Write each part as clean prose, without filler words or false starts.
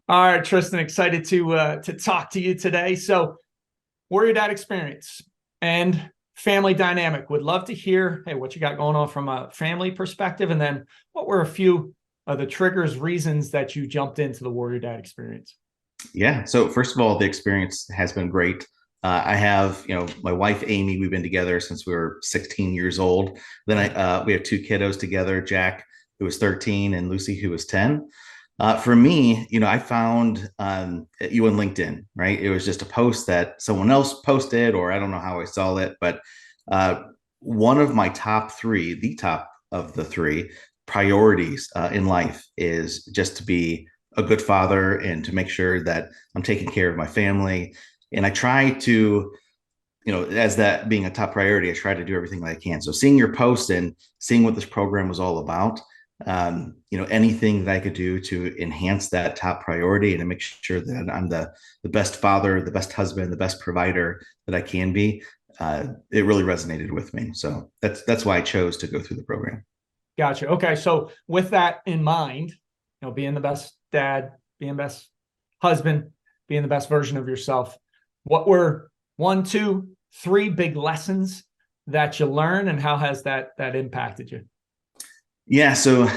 All right, Tristen, excited to talk to you today. So, Warrior Dad experience and family dynamic. Would love to hear, hey, what you got going on from a family perspective, and then what were a few of the triggers, reasons that you jumped into the Warrior Dad experience? Yeah. So first of all, the experience has been great. I have, my wife Amy. We've been together since we were 16 years old. Then we have two kiddos together: Jack, who was 13, and Lucy, who was 10. For me, I found you on LinkedIn, right? It was just a post that someone else posted, or I don't know how I saw it, but uh, one of my top three, the top of the three priorities in life is just to be a good father and to make sure that I'm taking care of my family. And I try to, as that being a top priority, I try to do everything that I can. So seeing your post and seeing what this program was all about, anything that I could do to enhance that top priority and to make sure that I'm the best father, the best husband, the best provider that I can be, it really resonated with me. So that's why I chose to go through the program. Gotcha. Okay, so with that in mind, being the best dad, being the best husband, being the best version of yourself, what were one, two, three big lessons that you learned, and how has that impacted you? Yeah, so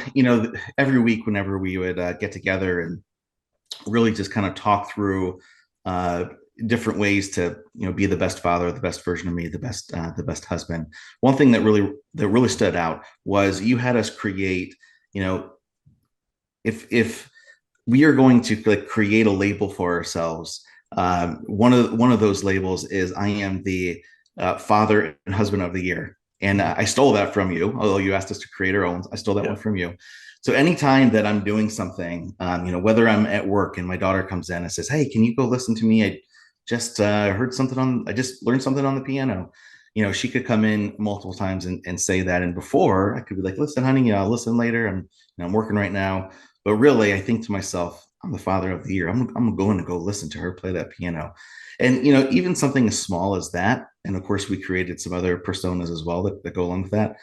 every week whenever we would get together and really just kind of talk through uh, different ways to be the best father, the best version of me, the best husband. One thing that really stood out was you had us create, you know, if we are going to like create a label for ourselves. One of those labels is I am the father and husband of the year, and I stole that from you. Although you asked us to create our own, I stole that one Yeah. from you. So anytime that I'm doing something, whether I'm at work and my daughter comes in and says, "Hey, can you go listen to me? I just learned something on the piano." She could come in multiple times and say that. And before I could be like, "Listen, honey, I'll listen later. I'm working right now." But really, I think to myself, I'm the father of the year. I'm going to go listen to her play that piano. And, even something as small as that. And of course, we created some other personas as well that go along with that.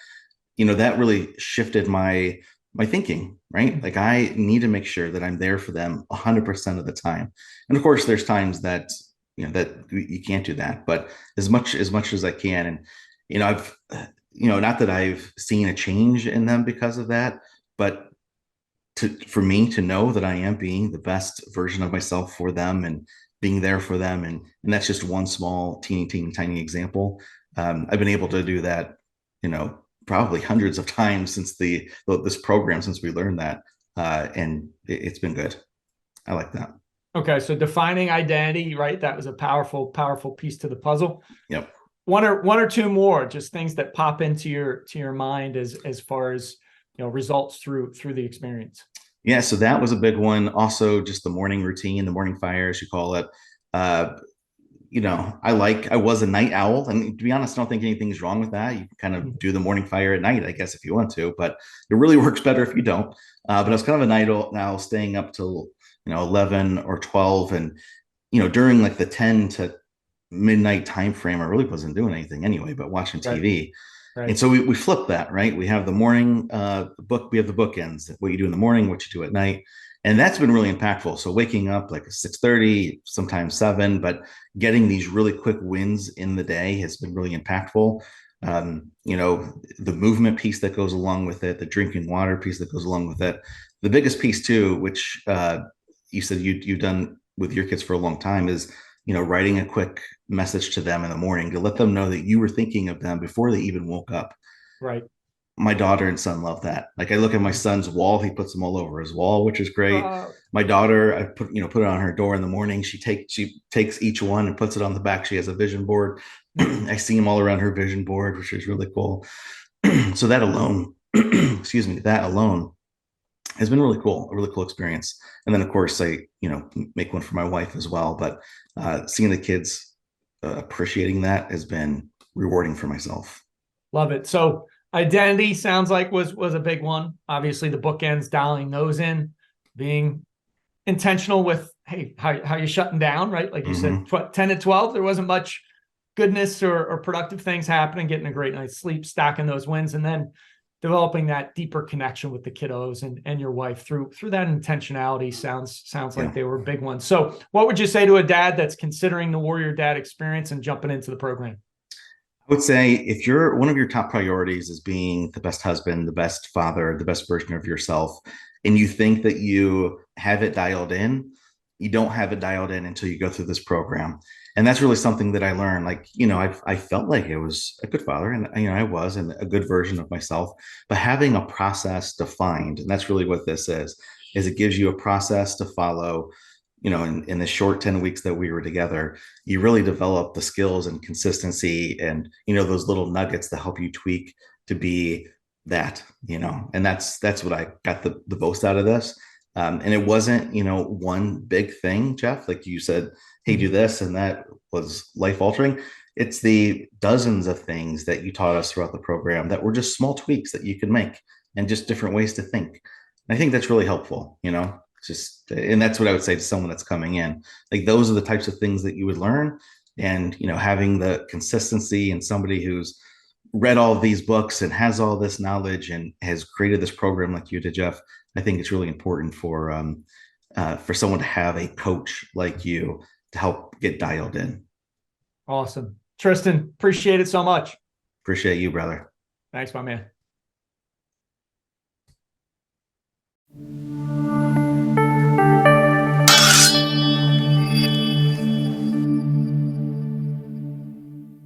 That really shifted my thinking, right? Like I need to make sure that I'm there for them 100% of the time. And of course, there's times that, that you can't do that, but as much as I can. And, I've, not that I've seen a change in them because of that, but for me to know that I am being the best version of myself for them and being there for them, and that's just one small teeny tiny example. I've been able to do that, probably hundreds of times since this program, since we learned that, and it's been good. I like that. Okay, so defining identity, right? That was a powerful piece to the puzzle. Yep. One or two more, just things that pop into your mind as far as results through the experience. Yeah, so that was a big one. Also, just the morning routine, the morning fire, as you call it. Uh, I was a night owl, and to be honest, I don't think anything's wrong with that. You can kind of do the morning fire at night, I guess, if you want to, but it really works better if you don't. But I was kind of a night owl now, staying up till 11 or 12, and during like the 10 to midnight time frame, I really wasn't doing anything anyway, but watching Right, TV. And right. so we flip that, right? We have the morning book, we have the bookends, what you do in the morning, what you do at night. And that's been really impactful. So waking up like 6:30, sometimes 7, but getting these really quick wins in the day has been really impactful. The movement piece that goes along with it, the drinking water piece that goes along with it. The biggest piece too, which you said you've done with your kids for a long time, is writing a quick message to them in the morning to let them know that you were thinking of them before they even woke up. Right. My daughter and son love that. Like I look at my son's wall, he puts them all over his wall, which is great. Uh, My daughter, I put it on her door in the morning. She takes each one and puts it on the back. She has a vision board. I see them all around her vision board, which is really cool. So that alone, excuse me, that alone has been really cool, a really cool experience. And then of course I, make one for my wife as well. But seeing the kids appreciating that has been rewarding for myself. Love it. So identity sounds like was a big one. Obviously, the bookends, dialing those in, being intentional with, hey, how you shutting down, right? Like you said, Mm-hmm. 10 to 12, there wasn't much goodness or productive things happening, getting a great night's sleep, stacking those wins. And then developing that deeper connection with the kiddos and your wife through that intentionality sounds like Yeah. they were big ones. So what would you say to a dad that's considering the Warrior Dad experience and jumping into the program? I would say if one of your top priorities is being the best husband, the best father, the best version of yourself, and you think that you have it dialed in, you don't have it dialed in until you go through this program. And that's really something that I learned. Like, I felt like I was a good father, and I was, and a good version of myself. But having a process defined, and that's really what this is it gives you a process to follow. In the short 10 weeks that we were together, you really develop the skills and consistency and those little nuggets that help you tweak to be that. And that's what I got the most out of this. And it wasn't one big thing, Jeff, like you said, hey, do this, and that was life altering. It's the dozens of things that you taught us throughout the program that were just small tweaks that you could make and just different ways to think. And I think that's really helpful. Just, and that's what I would say to someone that's coming in. Like, those are the types of things that you would learn. And having the consistency and somebody who's read all of these books and has all this knowledge and has created this program like you did, Jeff, I think it's really important for someone to have a coach like you to help get dialed in. Awesome. Tristen, appreciate it so much. Appreciate you, brother. Thanks, my man.